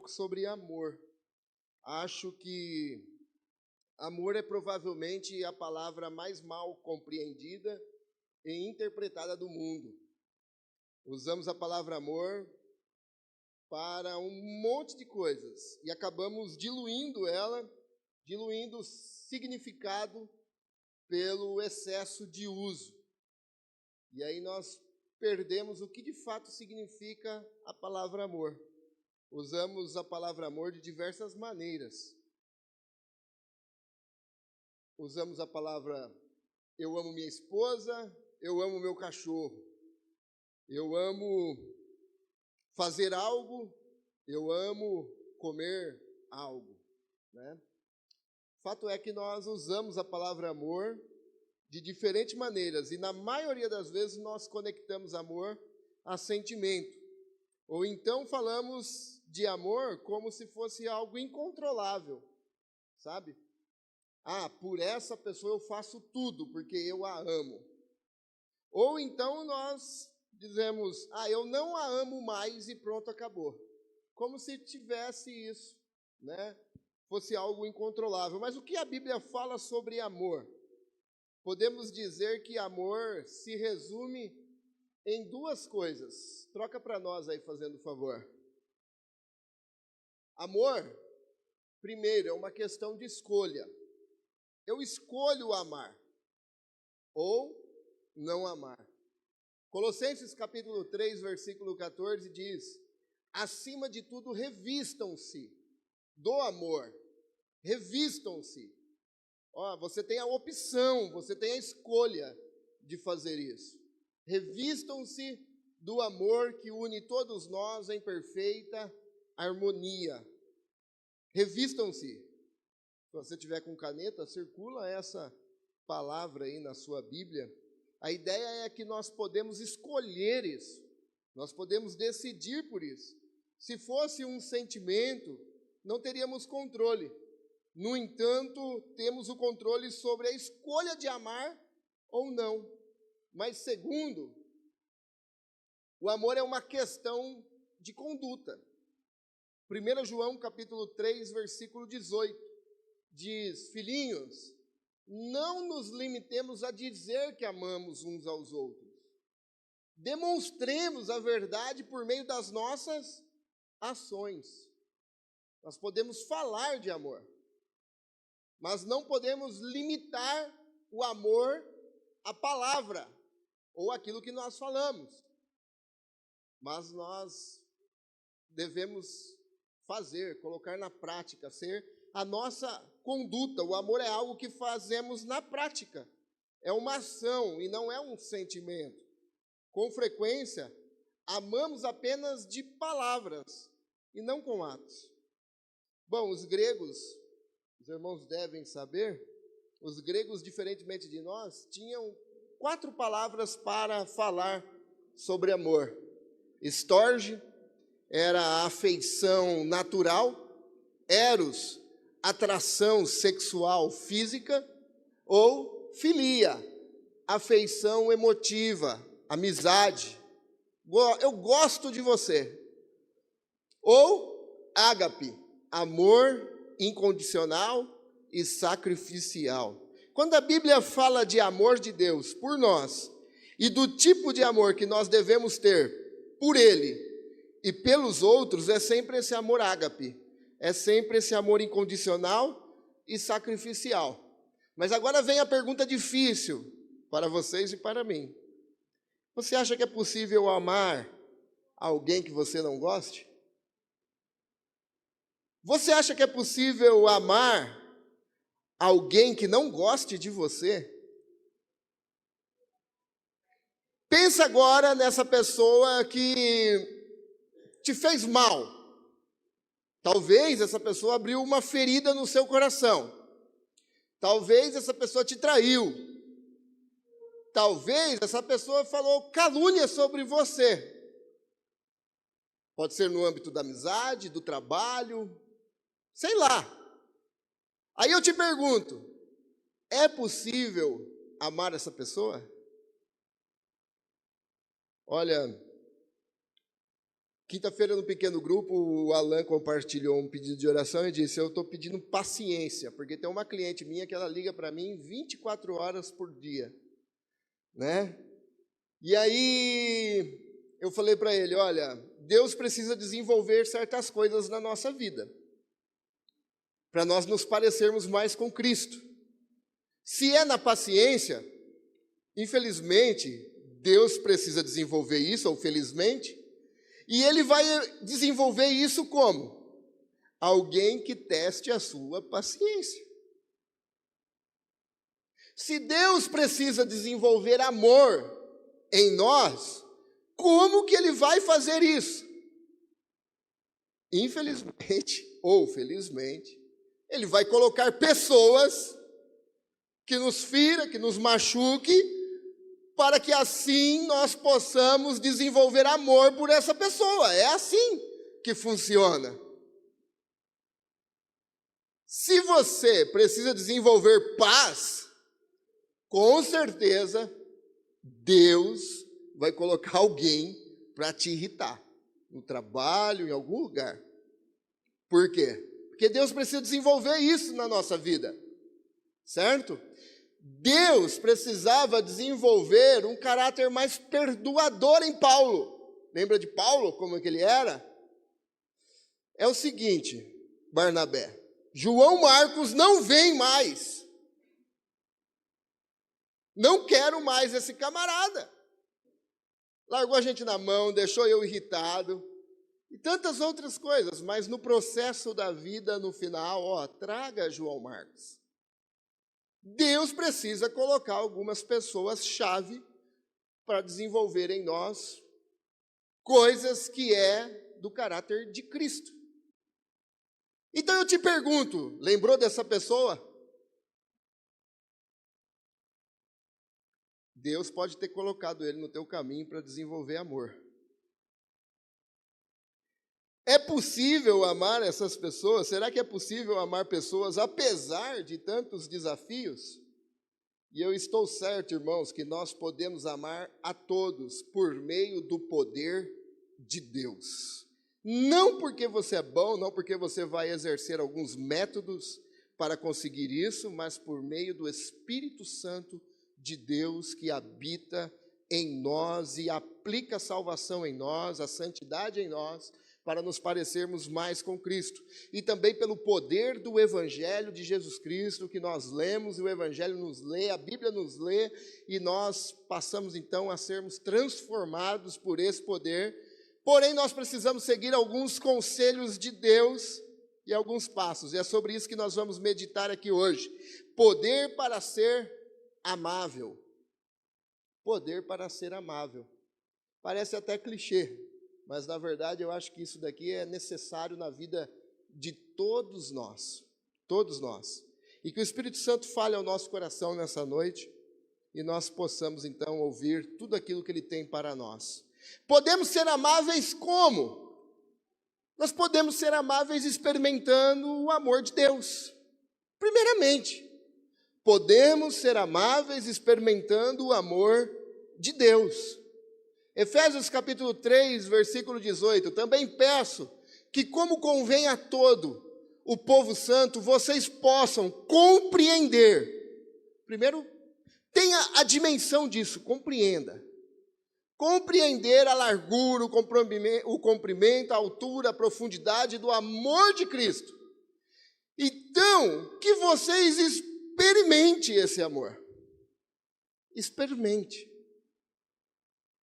pouco sobre amor. Acho que amor é provavelmente a palavra mais mal compreendida e interpretada do mundo. Usamos a palavra amor para um monte de coisas e acabamos diluindo ela, diluindo o significado pelo excesso de uso. E aí nós perdemos o que de fato significa a palavra amor. Usamos a palavra amor de diversas maneiras. Usamos a palavra eu amo minha esposa, eu amo meu cachorro. Eu amo fazer algo, eu amo comer algo, né? Fato é que nós usamos a palavra amor de diferentes maneiras e na maioria das vezes nós conectamos amor a sentimento. Ou então falamos de amor como se fosse algo incontrolável, sabe? Ah, por essa pessoa eu faço tudo porque eu a amo. Ou então nós dizemos, eu não a amo mais e pronto, acabou. Como se tivesse isso, né? Fosse algo incontrolável. Mas o que a Bíblia fala sobre amor? Podemos dizer que amor se resume em duas coisas. Troca para nós aí, fazendo favor. Amor, primeiro, é uma questão de escolha. Eu escolho amar ou não amar. Colossenses capítulo 3, versículo 14 diz: acima de tudo, revistam-se do amor. Revistam-se. Você tem a opção, você tem a escolha de fazer isso. Revistam-se do amor que une todos nós em perfeita harmonia. Revistam-se. Se você tiver com caneta, circula essa palavra aí na sua Bíblia. A ideia é que nós podemos escolher isso. Nós podemos decidir por isso. Se fosse um sentimento, não teríamos controle. No entanto, temos o controle sobre a escolha de amar ou não. Mas segundo, o amor é uma questão de conduta. 1 João capítulo 3, versículo 18, diz: filhinhos, não nos limitemos a dizer que amamos uns aos outros. Demonstremos a verdade por meio das nossas ações. Nós podemos falar de amor, mas não podemos limitar o amor à palavra ou aquilo que nós falamos. Mas nós devemos fazer, colocar na prática, ser a nossa conduta. O amor é algo que fazemos na prática. É uma ação e não é um sentimento. Com frequência, amamos apenas de palavras e não com atos. Bom, os gregos, os irmãos devem saber, os gregos, diferentemente de nós, tinham 4 palavras para falar sobre amor. Storge era a afeição natural, eros, atração sexual física, ou filia, afeição emotiva, amizade. Eu gosto de você. Ou ágape, amor incondicional e sacrificial. Quando a Bíblia fala de amor de Deus por nós e do tipo de amor que nós devemos ter por Ele e pelos outros, é sempre esse amor ágape, é sempre esse amor incondicional e sacrificial. Mas agora vem a pergunta difícil para vocês e para mim. Você acha que é possível amar alguém que você não goste? Você acha que é possível amar alguém que não goste de você? Pensa agora nessa pessoa que te fez mal. Talvez essa pessoa abriu uma ferida no seu coração. Talvez essa pessoa te traiu. Talvez essa pessoa falou calúnia sobre você. Pode ser no âmbito da amizade, do trabalho, sei lá. Aí eu te pergunto, é possível amar essa pessoa? Olha, Quinta-feira, no pequeno grupo, o Alan compartilhou um pedido de oração e disse: eu estou pedindo paciência, porque tem uma cliente minha que ela liga para mim 24 horas por dia, né? E aí eu falei para ele: olha, Deus precisa desenvolver certas coisas na nossa vida, para nós nos parecermos mais com Cristo. Se é na paciência, infelizmente, Deus precisa desenvolver isso, ou felizmente, e Ele vai desenvolver isso como? Alguém que teste a sua paciência. Se Deus precisa desenvolver amor em nós, como que Ele vai fazer isso? Infelizmente, ou felizmente, Ele vai colocar pessoas que nos fira, que nos machuque, para que assim nós possamos desenvolver amor por essa pessoa. É assim que funciona. Se você precisa desenvolver paz, com certeza Deus vai colocar alguém para te irritar, no trabalho, em algum lugar. Por quê? Porque Deus precisa desenvolver isso na nossa vida, certo? Deus precisava desenvolver um caráter mais perdoador em Paulo. Lembra de Paulo, como é que ele era? É o seguinte, Barnabé, João Marcos não vem mais. Não quero mais esse camarada. Largou a gente na mão, deixou eu irritado, e tantas outras coisas, mas no processo da vida, no final, traga João Marcos. Deus precisa colocar algumas pessoas-chave para desenvolver em nós coisas que é do caráter de Cristo. Então eu te pergunto, lembrou dessa pessoa? Deus pode ter colocado ele no teu caminho para desenvolver amor. É possível amar essas pessoas? Será que é possível amar pessoas apesar de tantos desafios? E eu estou certo, irmãos, que nós podemos amar a todos por meio do poder de Deus. Não porque você é bom, não porque você vai exercer alguns métodos para conseguir isso, mas por meio do Espírito Santo de Deus que habita em nós e aplica a salvação em nós, a santidade em nós, para nos parecermos mais com Cristo. E também pelo poder do Evangelho de Jesus Cristo, que nós lemos, e o Evangelho nos lê, a Bíblia nos lê, e nós passamos então a sermos transformados por esse poder. Porém, nós precisamos seguir alguns conselhos de Deus e alguns passos. E é sobre isso que nós vamos meditar aqui hoje. Poder para ser amável. Poder para ser amável. Parece até clichê, mas na verdade eu acho que isso daqui é necessário na vida de todos nós. Todos nós. E que o Espírito Santo fale ao nosso coração nessa noite e nós possamos então ouvir tudo aquilo que Ele tem para nós. Podemos ser amáveis como? Nós podemos ser amáveis experimentando o amor de Deus. Primeiramente, podemos ser amáveis experimentando o amor de Deus. Efésios capítulo 3, versículo 18, também peço que, como convém a todo o povo santo, vocês possam compreender. Primeiro, tenha a dimensão disso, compreenda. Compreender a largura, o comprimento, a altura, a profundidade do amor de Cristo. Então, que vocês experimentem esse amor. Experimente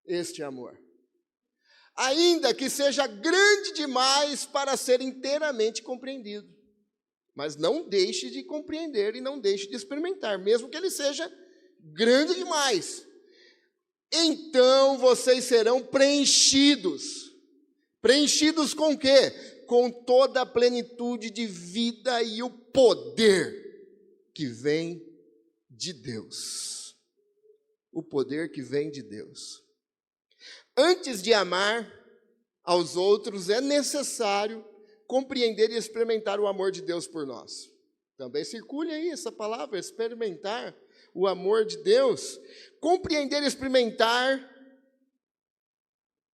este amor. Ainda que seja grande demais para ser inteiramente compreendido. Mas não deixe de compreender e não deixe de experimentar, mesmo que ele seja grande demais. Então vocês serão preenchidos. Preenchidos com o quê? Com toda a plenitude de vida e o poder que vem de Deus. O poder que vem de Deus. Antes de amar aos outros, é necessário compreender e experimentar o amor de Deus por nós. Também circule aí essa palavra, experimentar o amor de Deus. Compreender e experimentar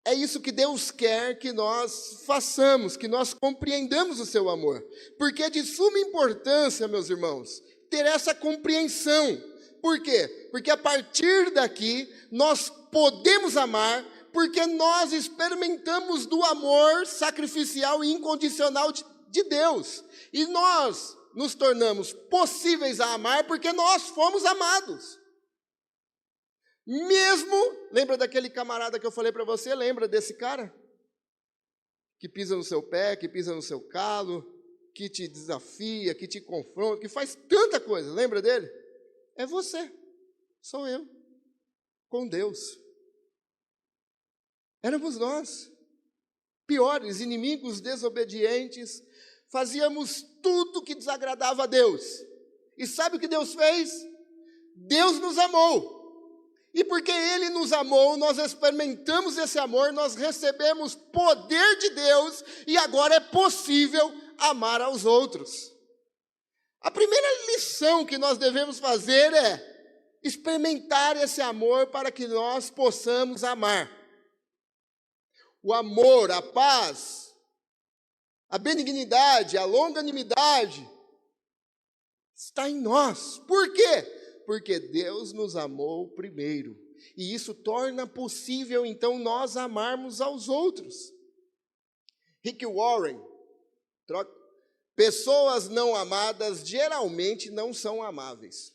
É isso que Deus quer que nós façamos, que nós compreendamos o seu amor. Porque é de suma importância, meus irmãos, ter essa compreensão. Por quê? Porque a partir daqui nós podemos amar, porque nós experimentamos do amor sacrificial e incondicional de Deus. E nós nos tornamos possíveis a amar porque nós fomos amados. Mesmo, lembra daquele camarada que eu falei para você? Lembra desse cara? Que pisa no seu pé, que pisa no seu calo, que te desafia, que te confronta, que faz tanta coisa. Lembra dele? É você, sou eu, com Deus. Éramos nós, piores, inimigos, desobedientes, fazíamos tudo que desagradava a Deus. E sabe o que Deus fez? Deus nos amou. E porque Ele nos amou, nós experimentamos esse amor, nós recebemos poder de Deus e agora é possível amar aos outros. A primeira lição que nós devemos fazer é experimentar esse amor para que nós possamos amar. O amor, a paz, a benignidade, a longanimidade está em nós. Por quê? Porque Deus nos amou primeiro. E isso torna possível, então, nós amarmos aos outros. Rick Warren, pessoas não amadas geralmente não são amáveis.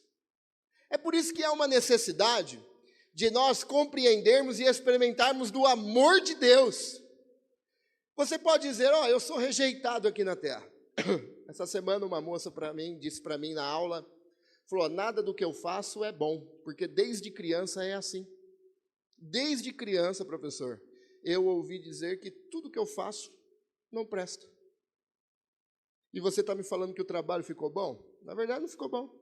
É por isso que há uma necessidade de nós compreendermos e experimentarmos do amor de Deus. Você pode dizer, eu sou rejeitado aqui na terra. Essa semana uma moça disse para mim na aula, falou, nada do que eu faço é bom, porque desde criança é assim. Desde criança, professor, eu ouvi dizer que tudo que eu faço não presta. E você está me falando que o trabalho ficou bom? Na verdade, não ficou bom.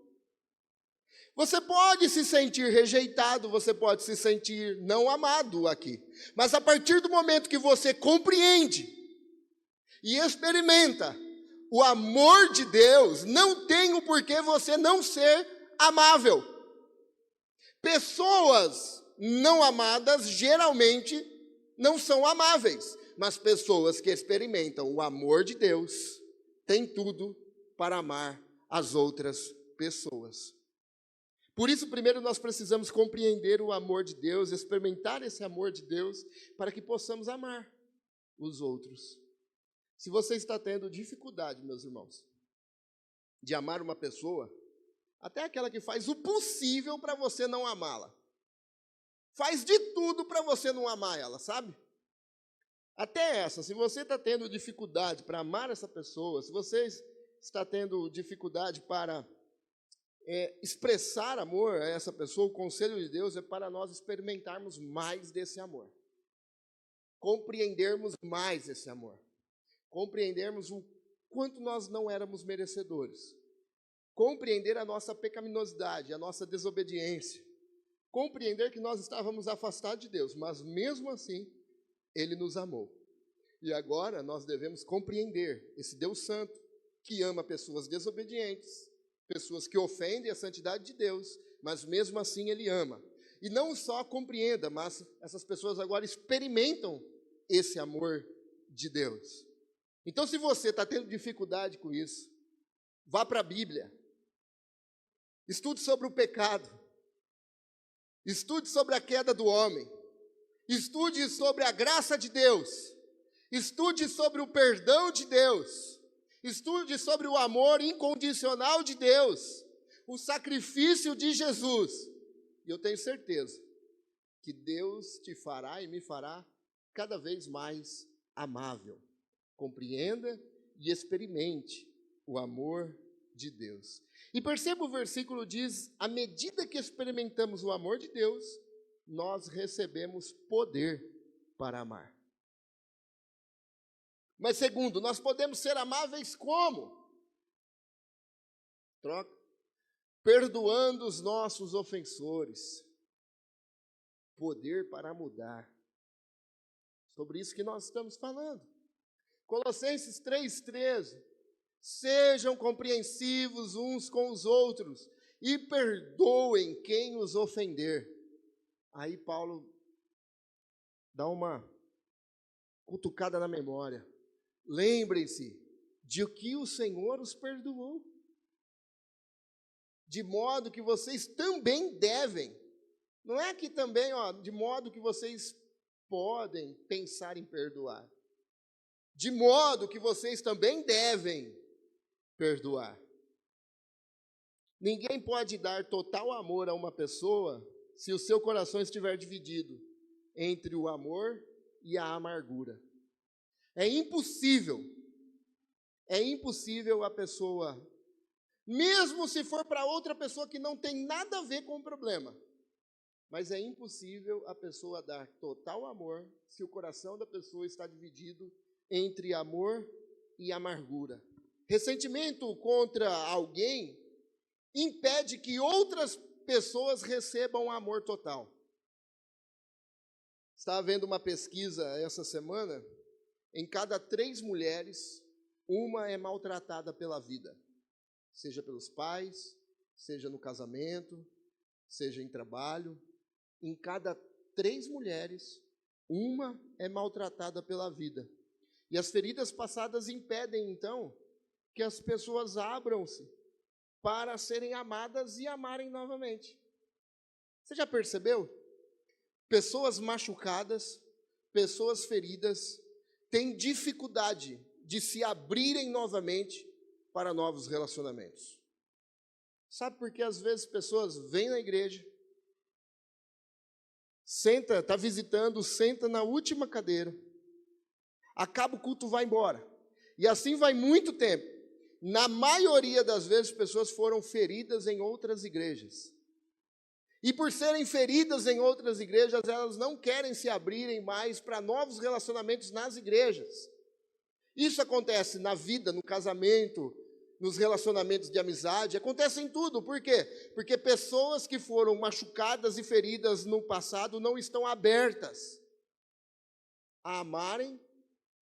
Você pode se sentir rejeitado, você pode se sentir não amado aqui. Mas a partir do momento que você compreende e experimenta o amor de Deus, não tem o porquê você não ser amável. Pessoas não amadas geralmente não são amáveis, mas pessoas que experimentam o amor de Deus têm tudo para amar as outras pessoas. Por isso, primeiro nós precisamos compreender o amor de Deus, experimentar esse amor de Deus, para que possamos amar os outros. Se você está tendo dificuldade, meus irmãos, de amar uma pessoa, até aquela que faz o possível para você não amá-la, faz de tudo para você não amar ela, sabe? Até essa, se você está tendo dificuldade para amar essa pessoa, se você está tendo dificuldade para expressar amor a essa pessoa, o conselho de Deus é para nós experimentarmos mais desse amor, compreendermos mais esse amor, compreendermos o quanto nós não éramos merecedores, compreender a nossa pecaminosidade, a nossa desobediência, compreender que nós estávamos afastados de Deus, mas mesmo assim, Ele nos amou. E agora nós devemos compreender esse Deus Santo, que ama pessoas desobedientes, pessoas que ofendem a santidade de Deus, mas mesmo assim Ele ama. E não só compreenda, mas essas pessoas agora experimentam esse amor de Deus. Então, se você está tendo dificuldade com isso, vá para a Bíblia, estude sobre o pecado, estude sobre a queda do homem, estude sobre a graça de Deus, estude sobre o perdão de Deus, estude sobre o amor incondicional de Deus, o sacrifício de Jesus. E eu tenho certeza que Deus te fará e me fará cada vez mais amável. Compreenda e experimente o amor de Deus. E perceba o versículo diz, à medida que experimentamos o amor de Deus, nós recebemos poder para amar. Mas segundo, nós podemos ser amáveis como? Perdoando os nossos ofensores. Poder para mudar. Sobre isso que nós estamos falando. Colossenses 3,13. Sejam compreensivos uns com os outros e perdoem quem os ofender. Aí Paulo dá uma cutucada na memória. Lembrem-se de que o Senhor os perdoou. De modo que vocês também devem. Não é que também, de modo que vocês podem pensar em perdoar. De modo que vocês também devem perdoar. Ninguém pode dar total amor a uma pessoa se o seu coração estiver dividido entre o amor e a amargura. É impossível a pessoa, mesmo se for para outra pessoa que não tem nada a ver com o problema, mas é impossível a pessoa dar total amor se o coração da pessoa está dividido entre amor e amargura. Ressentimento contra alguém impede que outras pessoas recebam amor total. Estava havendo uma pesquisa essa semana, em cada 3 mulheres, uma é maltratada pela vida, seja pelos pais, seja no casamento, seja em trabalho. Em cada 3 mulheres, uma é maltratada pela vida. E as feridas passadas impedem, então, que as pessoas abram-se para serem amadas e amarem novamente. Você já percebeu? Pessoas machucadas, pessoas feridas, têm dificuldade de se abrirem novamente para novos relacionamentos. Sabe por que às vezes pessoas vêm na igreja, está visitando, senta na última cadeira, acaba o culto, vai embora. E assim vai muito tempo. Na maioria das vezes, pessoas foram feridas em outras igrejas. E por serem feridas em outras igrejas, elas não querem se abrirem mais para novos relacionamentos nas igrejas. Isso acontece na vida, no casamento, nos relacionamentos de amizade, acontece em tudo. Por quê? Porque pessoas que foram machucadas e feridas no passado não estão abertas a amarem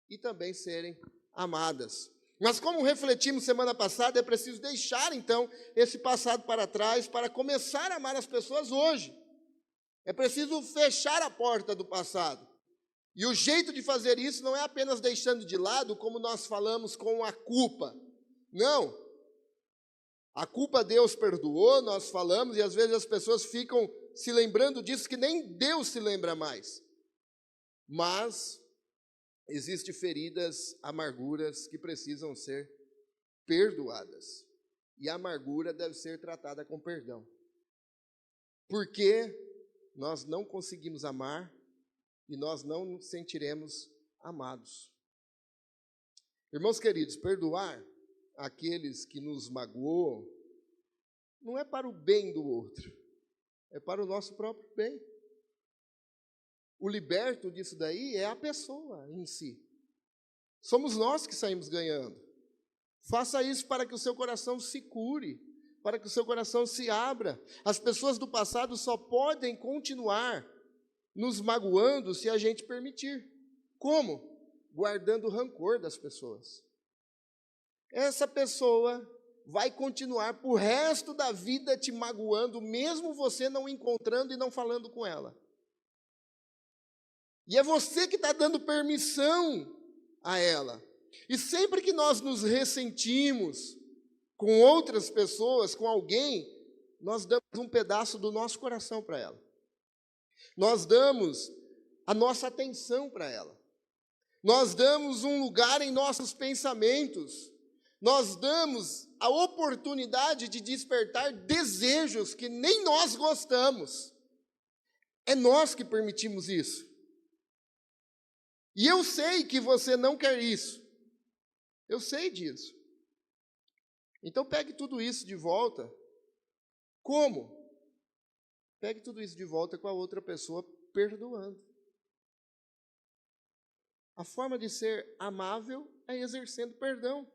e também serem amadas. Mas como refletimos semana passada, é preciso deixar então esse passado para trás para começar a amar as pessoas hoje. É preciso fechar a porta do passado. E o jeito de fazer isso não é apenas deixando de lado, como nós falamos, com a culpa. Não. A culpa Deus perdoou, nós falamos, e às vezes as pessoas ficam se lembrando disso que nem Deus se lembra mais. Mas existem feridas, amarguras que precisam ser perdoadas. E a amargura deve ser tratada com perdão. Porque nós não conseguimos amar e nós não nos sentiremos amados. Irmãos queridos, perdoar aqueles que nos magoam não é para o bem do outro, é para o nosso próprio bem. O liberto disso daí é a pessoa em si. Somos nós que saímos ganhando. Faça isso para que o seu coração se cure, para que o seu coração se abra. As pessoas do passado só podem continuar nos magoando se a gente permitir. Como? Guardando o rancor das pessoas. Essa pessoa vai continuar por resto da vida te magoando, mesmo você não encontrando e não falando com ela. E é você que está dando permissão a ela. E sempre que nós nos ressentimos com outras pessoas, com alguém, nós damos um pedaço do nosso coração para ela. Nós damos a nossa atenção para ela. Nós damos um lugar em nossos pensamentos. Nós damos a oportunidade de despertar desejos que nem nós gostamos. É nós que permitimos isso. E eu sei que você não quer isso. Eu sei disso. Então pegue tudo isso de volta. Como? Pegue tudo isso de volta com a outra pessoa perdoando. A forma de ser amável é exercendo perdão.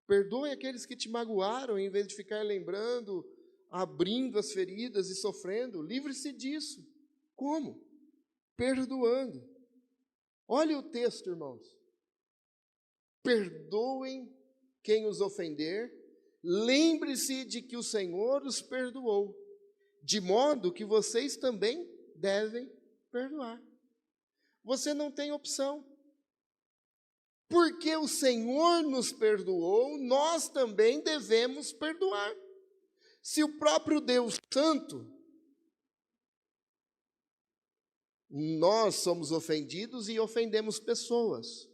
Perdoe aqueles que te magoaram, em vez de ficar lembrando, abrindo as feridas e sofrendo. Livre-se disso. Como? Perdoando. Olha o texto, irmãos. Perdoem quem os ofender, lembre-se de que o Senhor os perdoou, de modo que vocês também devem perdoar. Você não tem opção. Porque o Senhor nos perdoou, nós também devemos perdoar. Se o próprio Deus Santo, nós somos ofendidos e ofendemos pessoas.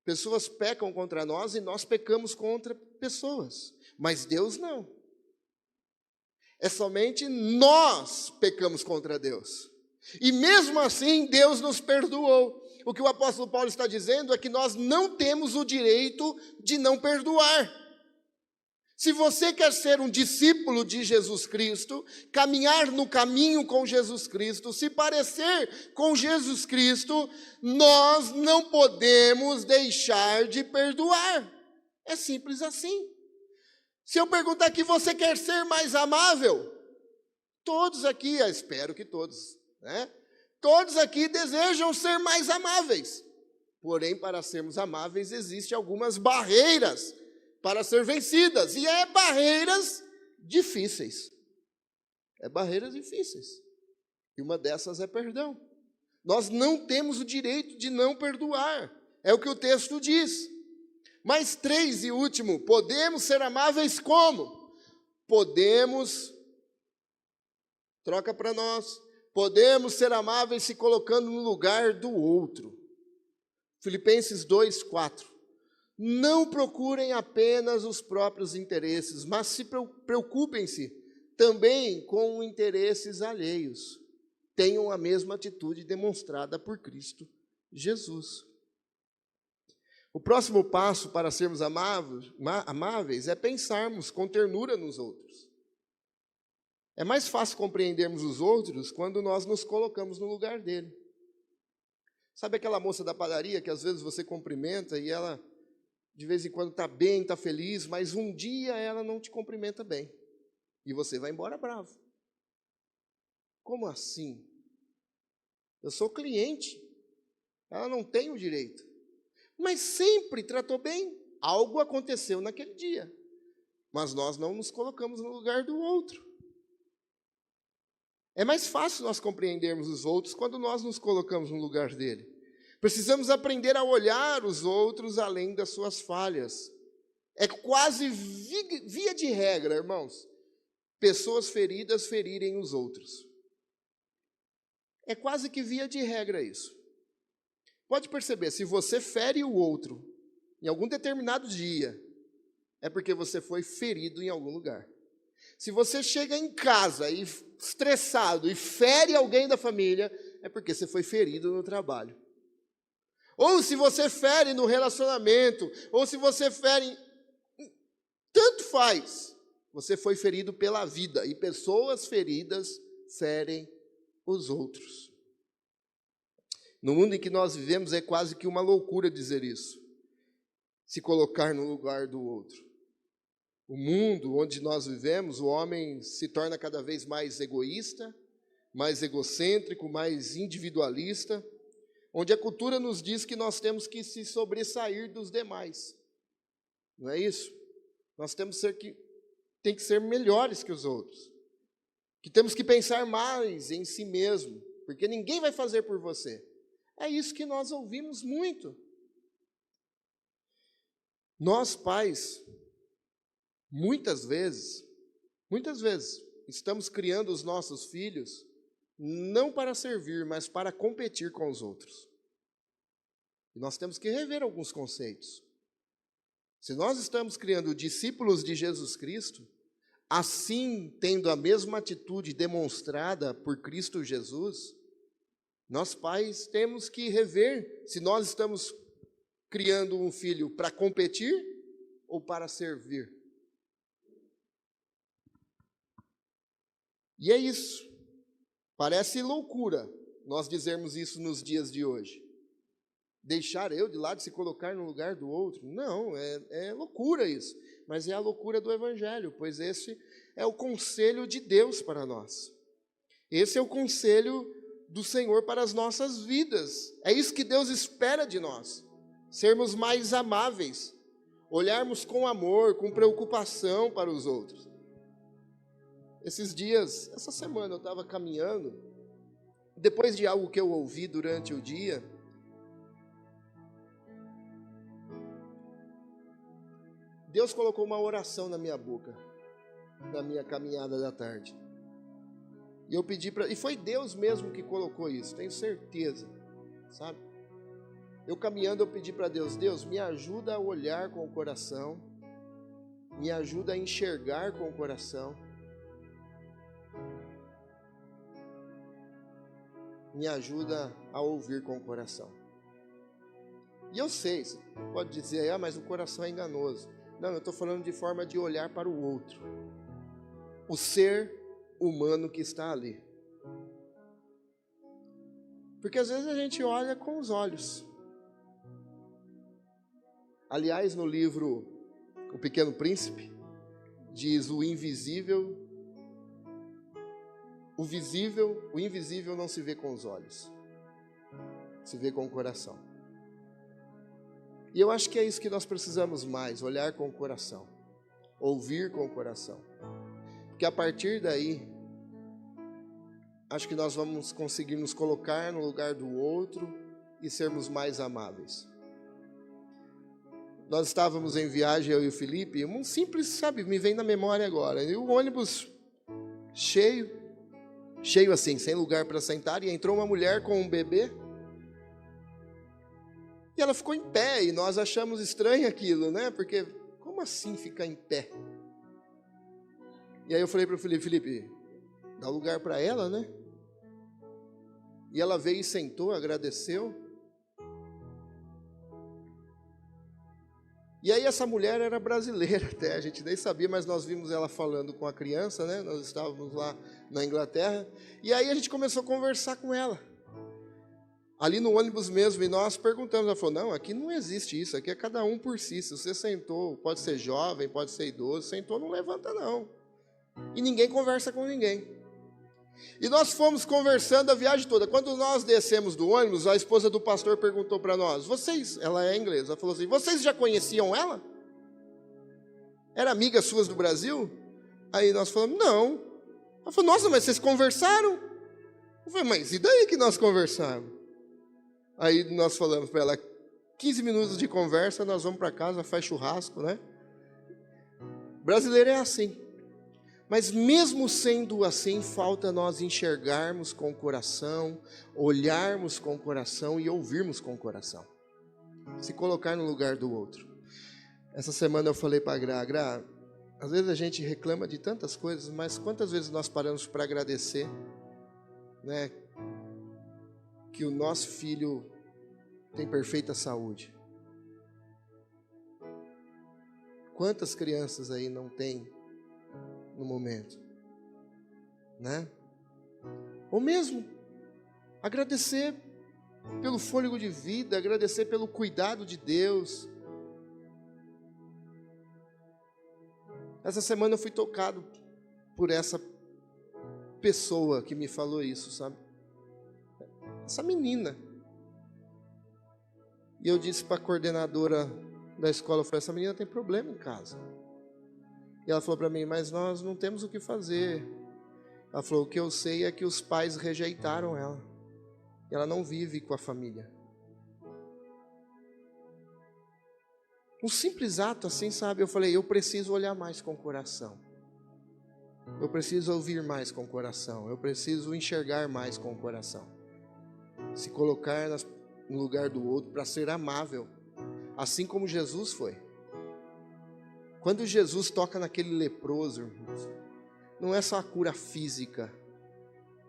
Pessoas pecam contra nós e nós pecamos contra pessoas. Mas Deus não. É somente nós pecamos contra Deus. E mesmo assim, Deus nos perdoou. O que o apóstolo Paulo está dizendo é que nós não temos o direito de não perdoar. Se você quer ser um discípulo de Jesus Cristo, caminhar no caminho com Jesus Cristo, se parecer com Jesus Cristo, nós não podemos deixar de perdoar. É simples assim. Se eu perguntar aqui, você quer ser mais amável? Todos aqui, eu espero que todos, né? Todos aqui desejam ser mais amáveis. Porém, para sermos amáveis, existem algumas barreiras para ser vencidas. E é barreiras difíceis. É barreiras difíceis. E uma dessas é perdão. Nós não temos o direito de não perdoar. É o que o texto diz. Mas 3 e último, podemos ser amáveis como? Podemos, troca para nós, podemos ser amáveis se colocando no lugar do outro. Filipenses 2, 4. Não procurem apenas os próprios interesses, mas se preocupem-se também com interesses alheios. Tenham a mesma atitude demonstrada por Cristo Jesus. O próximo passo para sermos amáveis é pensarmos com ternura nos outros. É mais fácil compreendermos os outros quando nós nos colocamos no lugar dele. Sabe aquela moça da padaria que às vezes você cumprimenta e ela de vez em quando está bem, está feliz, mas um dia ela não te cumprimenta bem. E você vai embora bravo. Como assim? Eu sou cliente. Ela não tem o direito. Mas sempre tratou bem. Algo aconteceu naquele dia. Mas nós não nos colocamos no lugar do outro. É mais fácil nós compreendermos os outros quando nós nos colocamos no lugar dele. Precisamos aprender a olhar os outros além das suas falhas. É quase via de regra, irmãos, pessoas feridas ferirem os outros. É quase que via de regra isso. Pode perceber, se você fere o outro em algum determinado dia, é porque você foi ferido em algum lugar. Se você chega em casa e estressado e fere alguém da família, é porque você foi ferido no trabalho. Ou se você fere no relacionamento, ou se você fere, tanto faz. Você foi ferido pela vida, e pessoas feridas ferem os outros. No mundo em que nós vivemos é quase que uma loucura dizer isso, se colocar no lugar do outro. O mundo onde nós vivemos, o homem se torna cada vez mais egoísta, mais egocêntrico, mais individualista, onde a cultura nos diz que nós temos que se sobressair dos demais. Não é isso? Nós temos que ser melhores que os outros. Que temos que pensar mais em si mesmo, porque ninguém vai fazer por você. É isso que nós ouvimos muito. Nós, pais, muitas vezes, estamos criando os nossos filhos não para servir, mas para competir com os outros. E nós temos que rever alguns conceitos. Se nós estamos criando discípulos de Jesus Cristo, assim tendo a mesma atitude demonstrada por Cristo Jesus, nós pais temos que rever se nós estamos criando um filho para competir ou para servir. E é isso. Parece loucura nós dizermos isso nos dias de hoje. Deixar eu de lado, se colocar no lugar do outro? Não, é loucura isso. Mas é a loucura do Evangelho, pois esse é o conselho de Deus para nós. Esse é o conselho do Senhor para as nossas vidas. É isso que Deus espera de nós. Sermos mais amáveis, olharmos com amor, com preocupação para os outros. Essa semana eu estava caminhando, depois de algo que eu ouvi durante o dia, Deus colocou uma oração na minha boca, na minha caminhada da tarde. E eu pedi para... E foi Deus mesmo que colocou isso, tenho certeza, sabe? Eu caminhando, eu pedi para Deus, Deus, me ajuda a olhar com o coração, me ajuda a enxergar com o coração, me ajuda a ouvir com o coração. E eu sei, você pode dizer, mas o coração é enganoso. Não, eu estou falando de forma de olhar para o outro, o ser humano que está ali. Porque às vezes a gente olha com os olhos. Aliás, no livro O Pequeno Príncipe, diz o invisível, o invisível não se vê com os olhos, se vê com o coração. E eu acho que é isso que nós precisamos mais, olhar com o coração, ouvir com o coração. Porque a partir daí, acho que nós vamos conseguir nos colocar no lugar do outro e sermos mais amáveis. Nós estávamos em viagem, eu e o Felipe, um simples, sabe, me vem na memória agora, e o ônibus cheio assim, sem lugar para sentar, e entrou uma mulher com um bebê, e ela ficou em pé, e nós achamos estranho aquilo, né? Porque, como assim ficar em pé? E aí eu falei para o Felipe, dá lugar para ela, né? E ela veio e sentou, agradeceu. E aí essa mulher era brasileira até, a gente nem sabia, mas nós vimos ela falando com a criança, né? Nós estávamos lá na Inglaterra, e aí a gente começou a conversar com ela. Ali no ônibus mesmo, e nós perguntamos, ela falou, não, aqui não existe isso, aqui é cada um por si, se você sentou, pode ser jovem, pode ser idoso, sentou, não levanta não. E ninguém conversa com ninguém. E nós fomos conversando a viagem toda. Quando nós descemos do ônibus, a esposa do pastor perguntou para nós, vocês, ela é inglesa, ela falou assim, vocês já conheciam ela? Era amiga suas do Brasil? Aí nós falamos, não. Ela falou, nossa, mas vocês conversaram? Eu falei, mas e daí que nós conversamos? Aí nós falamos para ela, 15 minutos de conversa, nós vamos para casa, faz churrasco, né? Brasileiro é assim. Mas mesmo sendo assim, falta nós enxergarmos com o coração, olharmos com o coração e ouvirmos com o coração. Se colocar no lugar do outro. Essa semana eu falei para a Gra, às vezes a gente reclama de tantas coisas, mas quantas vezes nós paramos para agradecer, né? Que o nosso filho tem perfeita saúde. Quantas crianças aí não tem no momento, né? Ou mesmo agradecer pelo fôlego de vida, agradecer pelo cuidado de Deus. Essa semana eu fui tocado por essa pessoa que me falou isso, sabe? Essa menina. E eu disse para a coordenadora da escola, eu falei, essa menina tem problema em casa. E ela falou para mim, mas nós não temos o que fazer. Ela falou, o que eu sei é que os pais rejeitaram ela. E ela não vive com a família. Um simples ato assim, sabe? Eu falei, eu preciso olhar mais com o coração. Eu preciso ouvir mais com o coração. Eu preciso enxergar mais com o coração. Se colocar no lugar do outro para ser amável. Assim como Jesus foi. Quando Jesus toca naquele leproso, irmãos, não é só a cura física,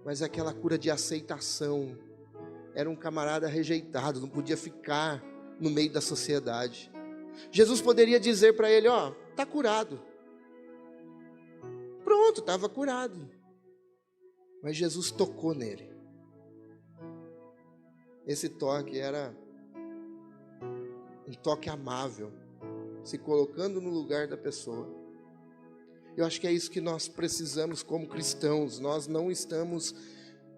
mas é aquela cura de aceitação. Era um camarada rejeitado, não podia ficar no meio da sociedade. Jesus poderia dizer para ele, ó, está curado. Pronto, estava curado. Mas Jesus tocou nele. Esse toque era um toque amável, se colocando no lugar da pessoa. Eu acho que é isso que nós precisamos como cristãos. Nós não estamos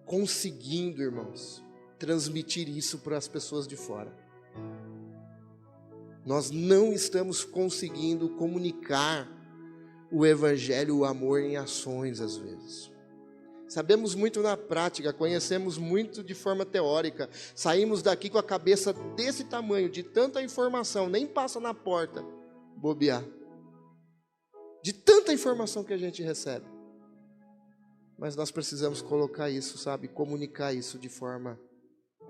conseguindo, irmãos, transmitir isso para as pessoas de fora. Nós não estamos conseguindo comunicar o evangelho, o amor em ações às vezes. Sabemos muito na prática, conhecemos muito de forma teórica, saímos daqui com a cabeça desse tamanho, de tanta informação, nem passa na porta, bobear. de tanta informação que a gente recebe. Mas nós precisamos colocar isso, sabe, comunicar isso de forma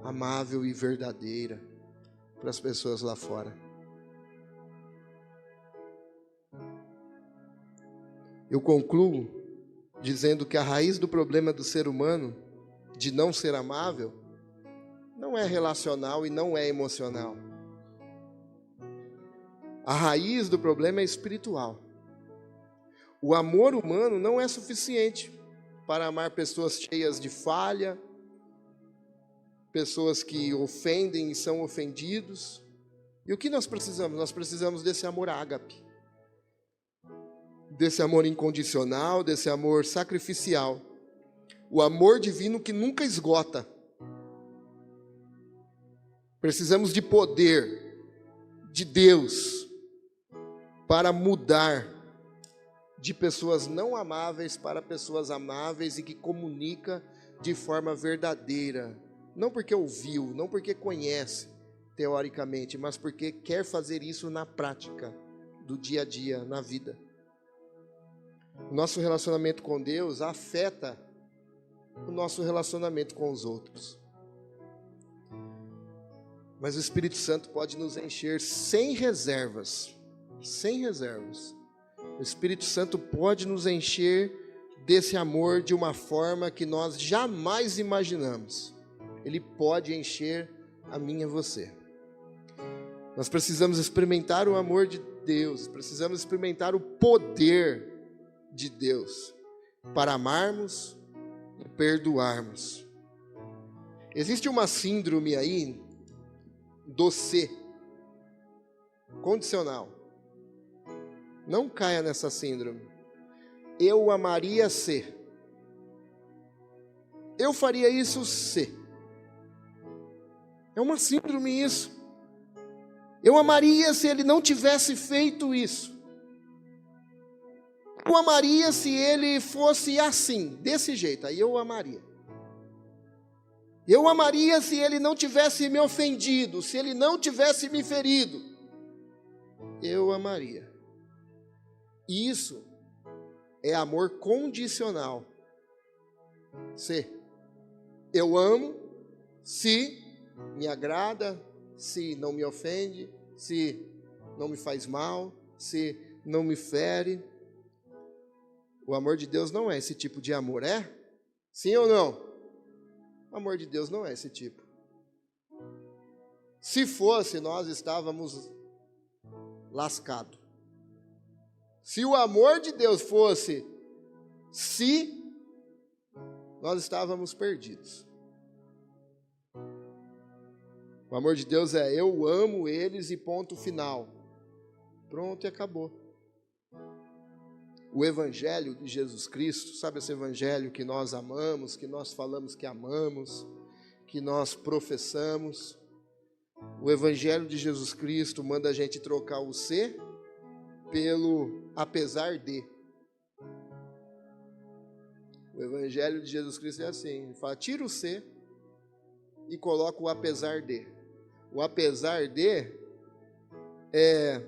amável e verdadeira para as pessoas lá fora. Eu concluo dizendo que a raiz do problema do ser humano, de não ser amável, não é relacional e não é emocional. A raiz do problema é espiritual. O amor humano não é suficiente para amar pessoas cheias de falha, pessoas que ofendem e são ofendidos. E o que nós precisamos? Nós precisamos desse amor ágape, desse amor incondicional, desse amor sacrificial, o amor divino que nunca esgota. Precisamos de poder de Deus para mudar de pessoas não amáveis para pessoas amáveis e que comunica de forma verdadeira, não porque ouviu, não porque conhece teoricamente, mas porque quer fazer isso na prática, do dia a dia, na vida. O nosso relacionamento com Deus afeta o nosso relacionamento com os outros. Mas o Espírito Santo pode nos encher sem reservas, sem reservas. O Espírito Santo pode nos encher desse amor de uma forma que nós jamais imaginamos. Ele pode encher a mim e a você. Nós precisamos experimentar o amor de Deus, precisamos experimentar o poder de Deus para amarmos e perdoarmos. Existe uma síndrome aí do ser condicional. Não caia nessa síndrome. Eu amaria ser. Eu faria isso se. É uma síndrome isso. Eu amaria se ele não tivesse feito isso. Eu amaria se ele fosse assim, desse jeito. Aí eu amaria. Eu amaria se ele não tivesse me ofendido, se ele não tivesse me ferido. Eu amaria. Isso é amor condicional. Se eu amo, se me agrada, se não me ofende, se não me faz mal, se não me fere. O amor de Deus não é esse tipo de amor, é? Sim ou não? O amor de Deus não é esse tipo. Se fosse, nós estávamos lascados. Se o amor de Deus fosse se, nós estávamos perdidos. O amor de Deus é eu amo eles e ponto final. Pronto e acabou. O Evangelho de Jesus Cristo, sabe esse Evangelho que nós amamos, que nós falamos que amamos, que nós professamos? O Evangelho de Jesus Cristo manda a gente trocar o ser pelo apesar de. O Evangelho de Jesus Cristo é assim, ele fala, tira o ser e coloca o apesar de. O apesar de é,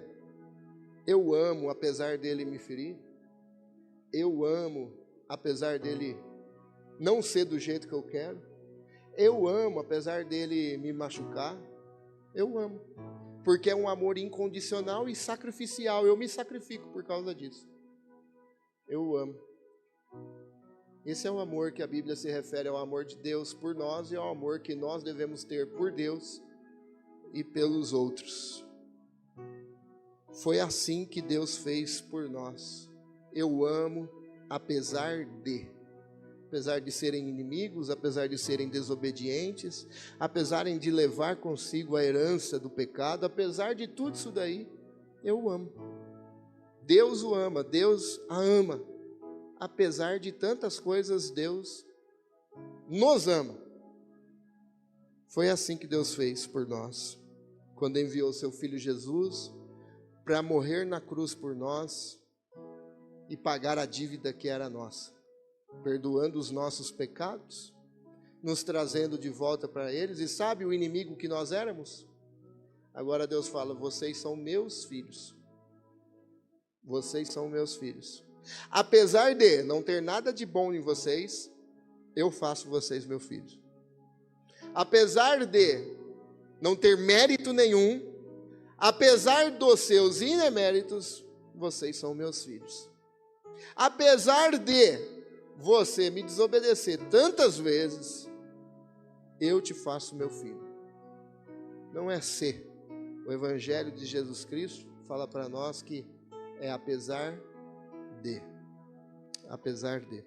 eu amo apesar dele me ferir, eu amo apesar dele não ser do jeito que eu quero, eu amo apesar dele me machucar, eu amo. Porque é um amor incondicional e sacrificial. Eu me sacrifico por causa disso. Eu amo. Esse é o amor que a Bíblia se refere ao amor de Deus por nós e ao amor que nós devemos ter por Deus e pelos outros. Foi assim que Deus fez por nós. Eu amo apesar de serem inimigos, apesar de serem desobedientes, apesar de levar consigo a herança do pecado, apesar de tudo isso daí, eu amo. Deus o ama, Deus a ama. Apesar de tantas coisas, Deus nos ama. Foi assim que Deus fez por nós, quando enviou seu Filho Jesus para morrer na cruz por nós e pagar a dívida que era nossa, perdoando os nossos pecados, nos trazendo de volta para eles. E sabe o inimigo que nós éramos? Agora Deus fala, vocês são meus filhos. vocês são meus filhos. Apesar de não ter nada de bom em vocês, eu faço vocês meus filhos. Apesar de não ter mérito nenhum, apesar dos seus ineméritos, vocês são meus filhos. Apesar de você me desobedecer tantas vezes, eu te faço meu filho. Não é ser. O Evangelho de Jesus Cristo fala para nós que é apesar de. Apesar de.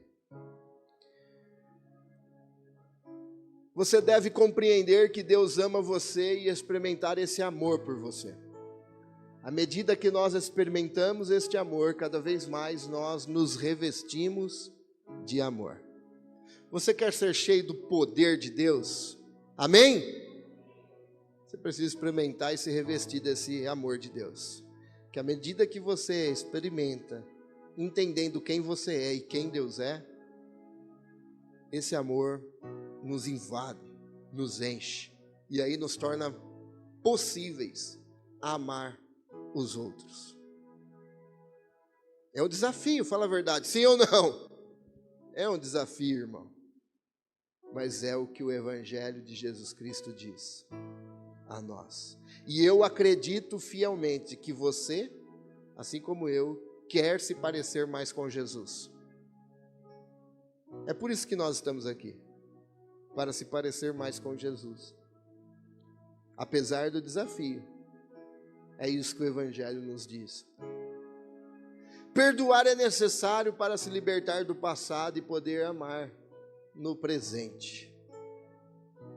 Você deve compreender que Deus ama você e experimentar esse amor por você. À medida que nós experimentamos este amor, cada vez mais nós nos revestimos de amor. Você quer ser cheio do poder de Deus? Amém? Você precisa experimentar e se revestir desse amor de Deus. Que à medida que você experimenta, entendendo quem você é e quem Deus é, esse amor nos invade, nos enche, e aí nos torna possíveis a amar os outros. É um desafio, fala a verdade, sim ou não? É um desafio, irmão. Mas é o que o Evangelho de Jesus Cristo diz a nós. E eu acredito fielmente que você, assim como eu, quer se parecer mais com Jesus. É por isso que nós estamos aqui, para se parecer mais com Jesus. Apesar do desafio, é isso que o Evangelho nos diz. Perdoar é necessário para se libertar do passado e poder amar no presente.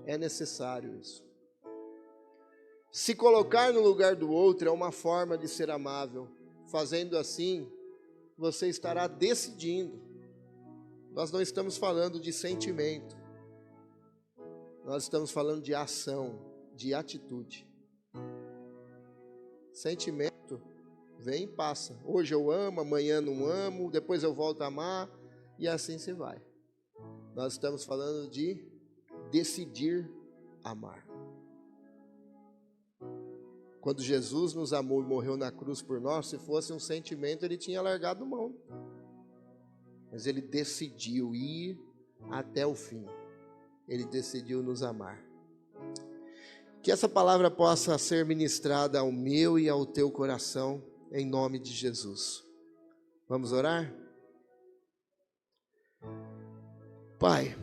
É necessário isso. Se colocar no lugar do outro é uma forma de ser amável. Fazendo assim, você estará decidindo. Nós não estamos falando de sentimento. Nós estamos falando de ação, de atitude. Sentimento vem e passa. Hoje eu amo, amanhã não amo, depois eu volto a amar, e assim se vai. Nós estamos falando de decidir amar. Quando Jesus nos amou e morreu na cruz por nós, se fosse um sentimento, ele tinha largado mão. Mas ele decidiu ir até o fim. Ele decidiu nos amar. Que essa palavra possa ser ministrada ao meu e ao teu coração, em nome de Jesus. Vamos orar? Pai,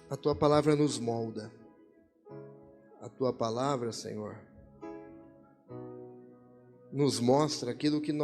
a tua palavra nos molda. A tua palavra, Senhor, nos mostra aquilo que nós